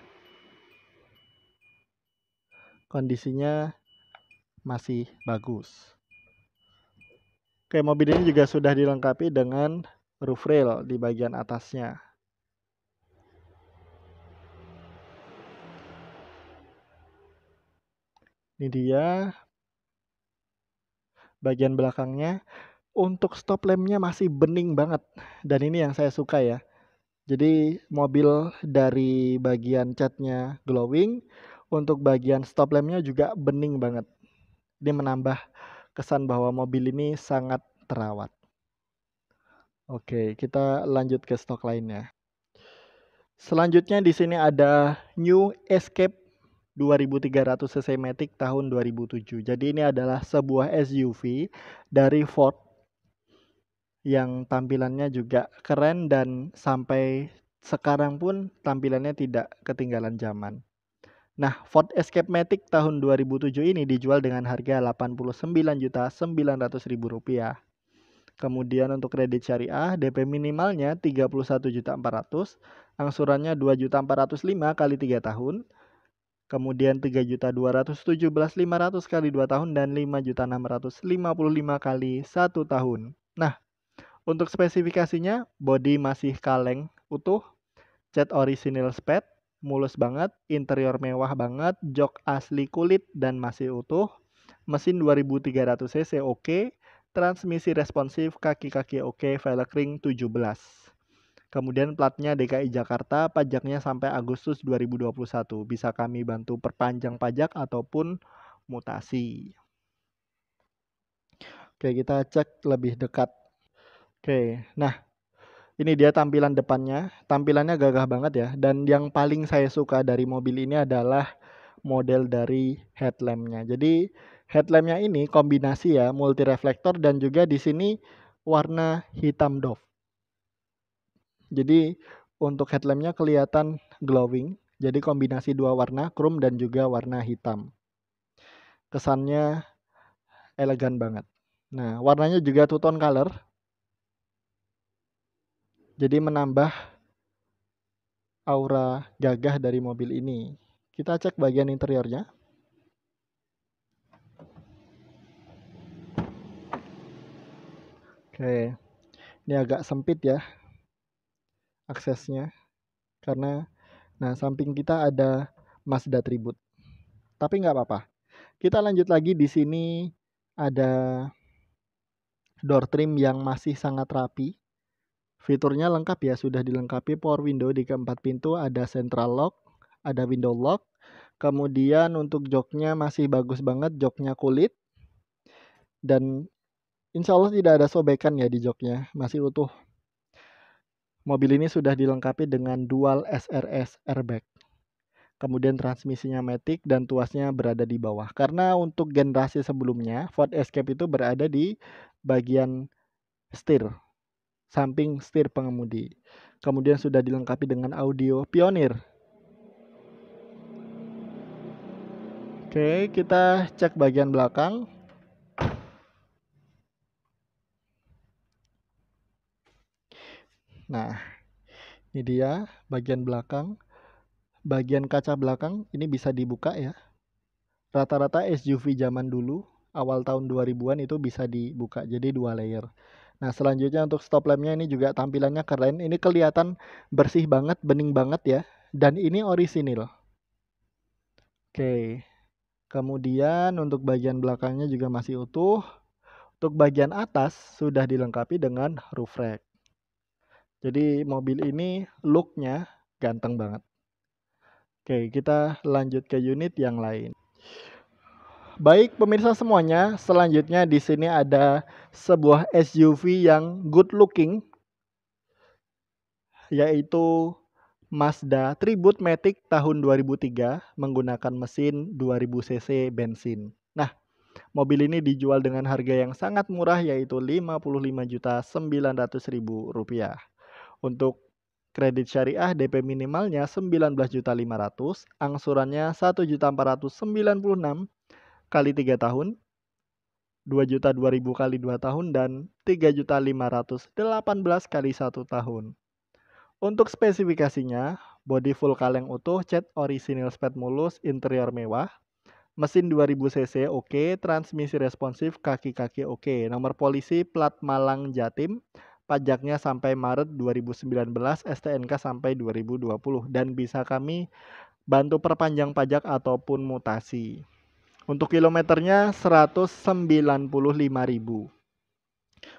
Kondisinya masih bagus. Oke, mobil ini juga sudah dilengkapi dengan roof rail di bagian atasnya. Ini dia bagian belakangnya. Untuk stop lampnya masih bening banget. Dan ini yang saya suka ya. Jadi mobil dari bagian catnya glowing. Untuk bagian stop lampnya juga bening banget. Ini menambah kesan bahwa mobil ini sangat terawat. Oke, kita lanjut ke stok lainnya. Selanjutnya di sini ada New Escape 2300 cc Matic tahun 2007. Jadi ini adalah sebuah SUV dari Ford yang tampilannya juga keren dan sampai sekarang pun tampilannya tidak ketinggalan zaman. Nah, Ford Escape Matic tahun 2007 ini dijual dengan harga Rp89.900.000. Kemudian untuk kredit syariah, DP minimalnya 31.400.000, angsurannya 2.405.000 kali 3 tahun. Kemudian 3.217.500 kali 2 tahun dan 5.655 kali 1 tahun. Nah, untuk spesifikasinya, bodi masih kaleng utuh, cat orisinil sped, mulus banget, interior mewah banget, jok asli kulit dan masih utuh, mesin 2300 cc oke, transmisi responsif, kaki-kaki oke, velg ring 17. Kemudian platnya DKI Jakarta, pajaknya sampai Agustus 2021. Bisa kami bantu perpanjang pajak ataupun mutasi. Oke, kita cek lebih dekat. Oke, nah ini dia tampilan depannya. Tampilannya gagah banget ya. Dan yang paling saya suka dari mobil ini adalah model dari headlampnya. Jadi headlampnya ini kombinasi ya, multi reflektor dan juga di sini warna hitam doff. Jadi untuk headlampnya kelihatan glowing. Jadi kombinasi 2 warna, chrome dan juga warna hitam. Kesannya elegan banget. Nah, warnanya juga two tone color. Jadi menambah aura gagah dari mobil ini. Kita cek bagian interiornya. Oke, ini agak sempit ya aksesnya. Karena, nah samping kita ada Mazda Tribute. Tapi nggak apa-apa. Kita lanjut lagi, di sini ada door trim yang masih sangat rapi. Fiturnya lengkap ya, sudah dilengkapi power window di keempat pintu, ada central lock, ada window lock. Kemudian untuk joknya masih bagus banget, joknya kulit. Dan insya Allah tidak ada sobekan ya di joknya, masih utuh. Mobil ini sudah dilengkapi dengan dual SRS airbag. Kemudian transmisinya matic dan tuasnya berada di bawah. Karena untuk generasi sebelumnya, Ford Escape itu berada di bagian setir, samping setir pengemudi. Kemudian sudah dilengkapi dengan audio Pioneer. Oke, kita cek bagian belakang. Nah, ini dia bagian belakang. Bagian kaca belakang ini bisa dibuka ya. Rata-rata SUV zaman dulu, awal tahun 2000-an itu bisa dibuka, jadi 2 layer. Nah, selanjutnya untuk stop lampnya ini juga tampilannya keren. Ini kelihatan bersih banget, bening banget ya. Dan ini orisinil. Oke. Kemudian untuk bagian belakangnya juga masih utuh. Untuk bagian atas sudah dilengkapi dengan roof rack. Jadi mobil ini looknya ganteng banget. Oke, kita lanjut ke unit yang lain. Baik pemirsa semuanya, selanjutnya di sini ada sebuah SUV yang good looking, yaitu Mazda Tribute Matic tahun 2003 menggunakan mesin 2000 cc bensin. Nah, Mobil ini dijual dengan harga yang sangat murah yaitu Rp55.900.000. Untuk kredit syariah DP minimalnya 19.500.000, angsurannya 1.496.000 kali 3 tahun, 2.002.000 kali 2 tahun, dan 3.518.000 kali 1 tahun. Untuk spesifikasinya, bodi full kaleng utuh, cat orisinil spet mulus, interior mewah, mesin 2000 cc oke, transmisi responsif, kaki-kaki oke, nomor polisi plat Malang Jatim, pajaknya sampai Maret 2019, STNK sampai 2020, dan bisa kami bantu perpanjang pajak ataupun mutasi. Untuk kilometernya 195.000.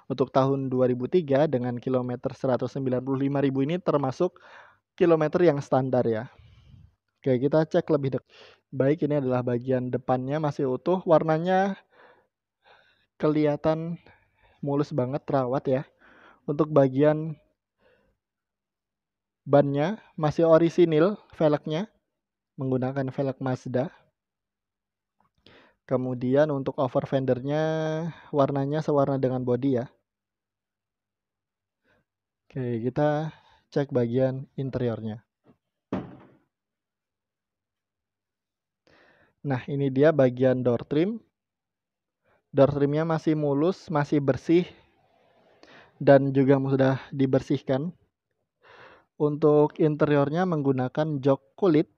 Untuk tahun 2003 dengan kilometer 195.000 ini termasuk kilometer yang standar ya. Oke, kita cek lebih dekat. Baik, ini adalah bagian depannya masih utuh, warnanya kelihatan mulus banget, terawat ya. Untuk bagian bannya masih orisinil, velgnya menggunakan velg Mazda. Kemudian untuk over fendernya warnanya sewarna dengan bodi ya. Oke, kita cek bagian interiornya. Nah, ini dia bagian door trim. Door trimnya masih mulus, masih bersih, dan juga sudah dibersihkan. Untuk interiornya menggunakan jok kulit.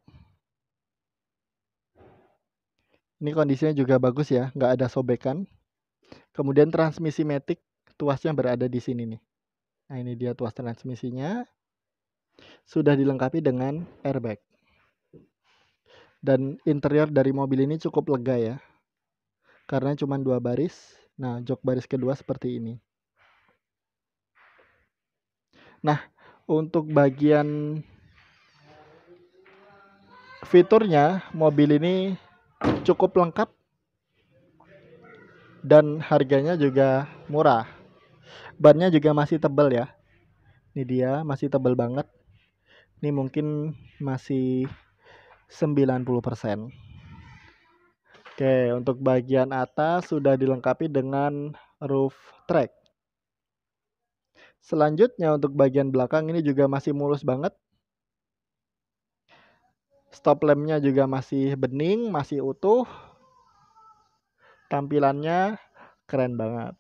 Ini kondisinya juga bagus ya, nggak ada sobekan. Kemudian transmisi matic, tuasnya berada di sini nih. Nah, ini dia tuas transmisinya. Sudah dilengkapi dengan airbag. Dan interior dari mobil ini cukup lega ya, karena cuma 2 baris. Nah, jok baris kedua seperti ini. Nah, untuk bagian fiturnya, mobil ini cukup lengkap dan harganya juga murah. Bannya juga masih tebal ya. Ini dia, masih tebal banget. Ini mungkin masih 90%. Oke, untuk bagian atas sudah dilengkapi dengan roof track. Selanjutnya untuk bagian belakang ini juga masih mulus banget. Stop lampnya juga masih bening, masih utuh. Tampilannya keren banget.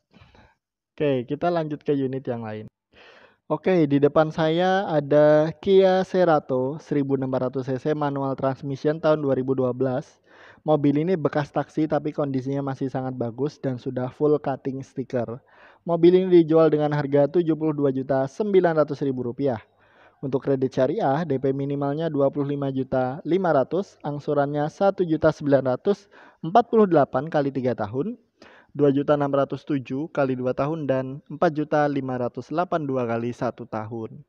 Oke, kita lanjut ke unit yang lain. Oke, di depan saya ada Kia Cerato 1600 cc manual transmission tahun 2012. Mobil ini bekas taksi tapi kondisinya masih sangat bagus dan sudah full cutting stiker. Mobil ini dijual dengan harga Rp75.900.000. Untuk kredit syariah, DP minimalnya Rp25.500.000, angsurannya Rp1.948.000 kali 3 tahun, Rp2.607.000 kali 2 tahun, dan Rp4.582.000 kali 1 tahun.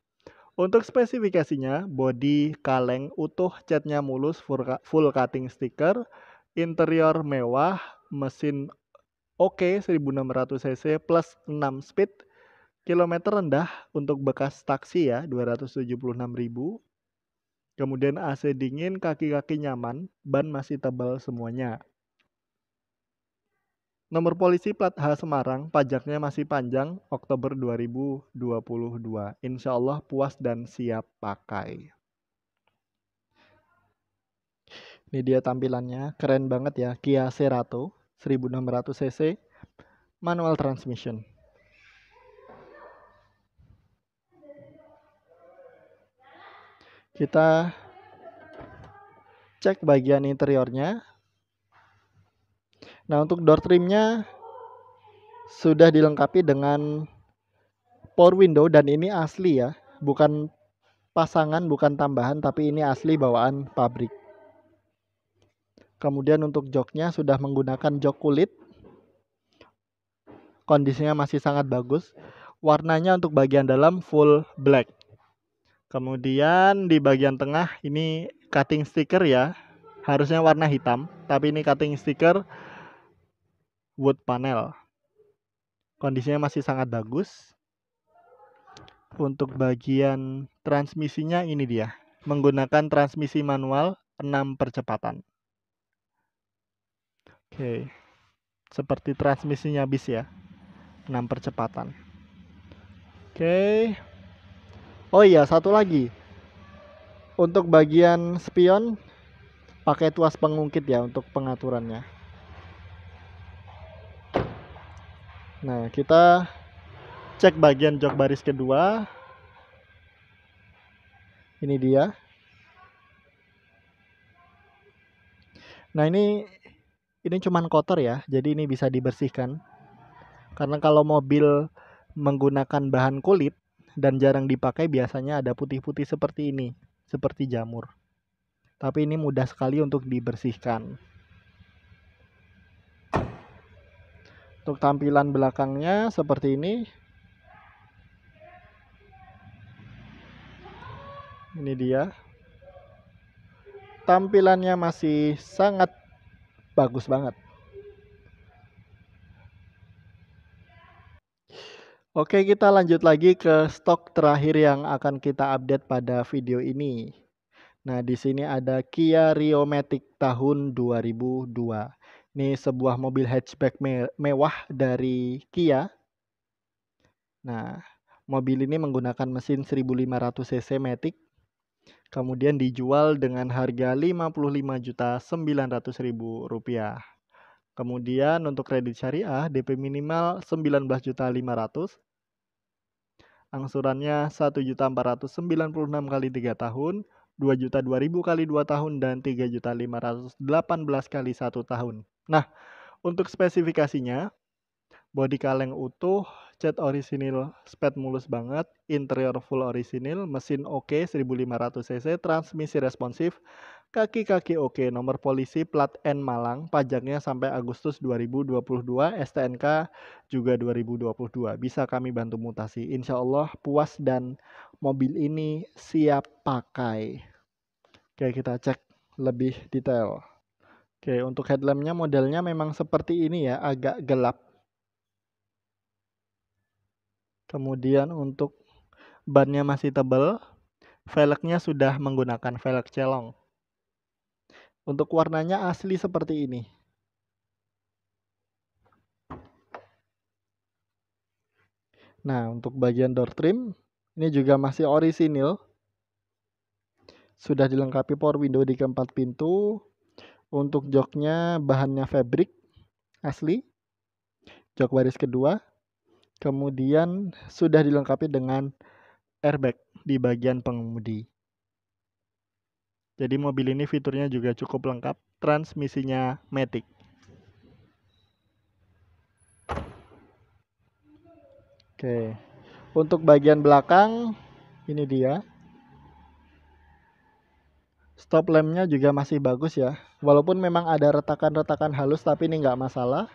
Untuk spesifikasinya, bodi kaleng utuh, catnya mulus, full cutting stiker, interior mewah, mesin oke 1600 cc plus 6 speed, kilometer rendah untuk bekas taksi ya 276.000. Kemudian AC dingin, kaki-kaki nyaman, ban masih tebal semuanya. Nomor polisi plat H Semarang, pajaknya masih panjang, Oktober 2022. Insya Allah puas dan siap pakai. Ini dia tampilannya, keren banget ya, Kia Cerato 1600 cc manual transmission. Kita cek bagian interiornya. Nah, untuk door trimnya sudah dilengkapi dengan power window dan ini asli ya, bukan pasangan, bukan tambahan, tapi ini asli bawaan pabrik. Kemudian untuk joknya sudah menggunakan jok kulit. Kondisinya masih sangat bagus. Warnanya untuk bagian dalam full black. Kemudian di bagian tengah ini cutting stiker ya. Harusnya warna hitam, tapi ini cutting stiker wood panel. Kondisinya masih sangat bagus. Untuk bagian transmisinya ini dia. Menggunakan transmisi manual 6 percepatan. Oke. seperti transmisinya bis ya, 6 percepatan. Oke. Oh iya, satu lagi. Untuk bagian spion pakai tuas pengungkit ya untuk pengaturannya. Nah, kita cek bagian jok baris kedua. Ini dia. Nah, ini cuman kotor ya, jadi ini bisa dibersihkan. Karena kalau mobil menggunakan bahan kulit dan jarang dipakai, biasanya ada putih-putih seperti ini, seperti jamur. Tapi ini mudah sekali untuk dibersihkan. Untuk tampilan belakangnya seperti ini. Ini dia. Tampilannya masih sangat bagus banget. Oke, kita lanjut lagi ke stok terakhir yang akan kita update pada video ini. Nah, di sini ada Kia Rio Matic tahun 2002. Ini sebuah mobil hatchback mewah dari Kia. Nah, mobil ini menggunakan mesin 1500 cc Matic. Kemudian dijual dengan harga Rp55.900.000. Kemudian untuk kredit syariah DP minimal 19.500.000. Angsurannya 1.496 kali 3 tahun, 2.002.000 kali 2 tahun, dan 3.518 kali 1 tahun. Nah, untuk spesifikasinya, bodi kaleng utuh, cat orisinil, spek mulus banget, interior full orisinil, mesin oke 1500 cc, transmisi responsif, kaki-kaki oke, nomor polisi plat N Malang, pajaknya sampai Agustus 2022, STNK juga 2022. Bisa kami bantu mutasi. Insya Allah puas dan mobil ini siap pakai. Oke, kita cek lebih detail. Oke, untuk headlampnya modelnya memang seperti ini ya, agak gelap. Kemudian untuk bannya masih tebal, velgnya sudah menggunakan velg celong. Untuk warnanya asli seperti ini. Nah, untuk bagian door trim, ini juga masih orisinil. Sudah dilengkapi power window di keempat pintu. Untuk joknya bahannya fabric asli. Jok baris kedua. Kemudian sudah dilengkapi dengan airbag di bagian pengemudi. Jadi mobil ini fiturnya juga cukup lengkap. Transmisinya Matic. Oke. Untuk bagian belakang ini dia. Stop lampnya juga masih bagus ya. Walaupun memang ada retakan-retakan halus tapi ini nggak masalah.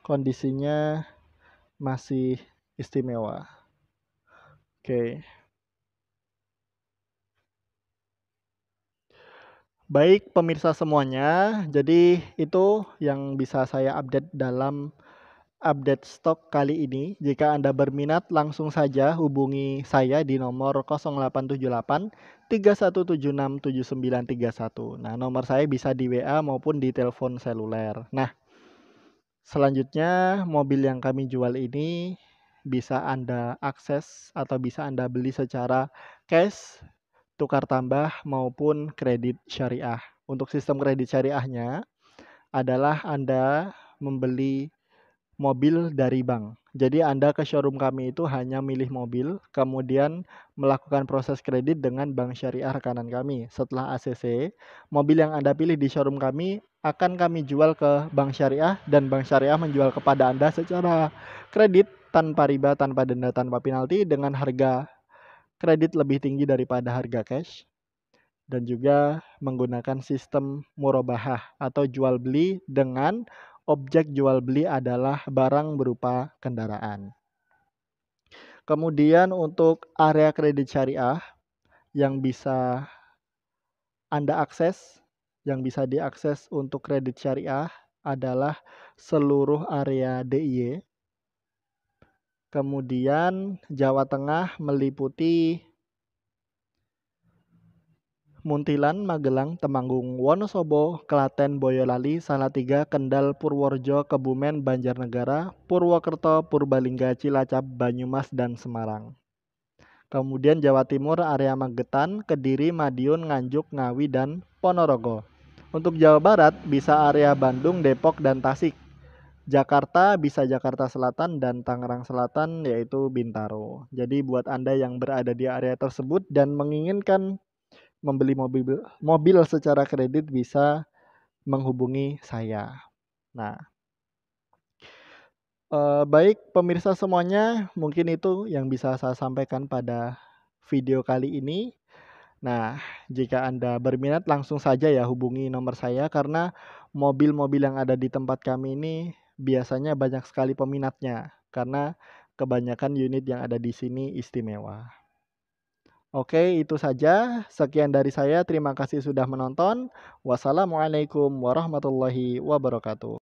Kondisinya masih istimewa. Oke. Baik pemirsa semuanya, jadi itu yang bisa saya update dalam update stok kali ini. Jika Anda berminat langsung saja hubungi saya di nomor 0878 3176 7931. Nah, nomor saya bisa di WA maupun di telepon seluler. Nah, selanjutnya mobil yang kami jual ini bisa Anda akses atau bisa Anda beli secara cash, tukar tambah maupun kredit syariah. Untuk sistem kredit syariahnya adalah Anda membeli mobil dari bank. Jadi Anda ke showroom kami itu hanya milih mobil, kemudian melakukan proses kredit dengan bank syariah rekanan kami. Setelah ACC, mobil yang Anda pilih di showroom kami akan kami jual ke bank syariah dan bank syariah menjual kepada Anda secara kredit tanpa riba, tanpa denda, tanpa penalti dengan harga kredit lebih tinggi daripada harga cash. Dan juga menggunakan sistem murabahah atau jual beli dengan objek jual beli adalah barang berupa kendaraan. Kemudian untuk area kredit syariah yang bisa Anda akses, yang bisa diakses untuk kredit syariah adalah seluruh area DIY. Kemudian Jawa Tengah meliputi Muntilan, Magelang, Temanggung, Wonosobo, Klaten, Boyolali, Salatiga, Kendal, Purworejo, Kebumen, Banjarnegara, Purwokerto, Purbalingga, Cilacap, Banyumas, dan Semarang. Kemudian Jawa Timur area Magetan, Kediri, Madiun, Nganjuk, Ngawi, dan Ponorogo. Untuk Jawa Barat bisa area Bandung, Depok, dan Tasik. Jakarta bisa Jakarta Selatan dan Tangerang Selatan yaitu Bintaro. Jadi buat Anda yang berada di area tersebut dan menginginkan membeli mobil secara kredit bisa menghubungi saya. Nah, baik pemirsa semuanya, mungkin itu yang bisa saya sampaikan pada video kali ini. Nah, jika Anda berminat langsung saja ya hubungi nomor saya karena mobil-mobil yang ada di tempat kami ini biasanya banyak sekali peminatnya karena kebanyakan unit yang ada di sini istimewa. Oke, itu saja. Sekian dari saya. Terima kasih sudah menonton. Wassalamualaikum warahmatullahi wabarakatuh.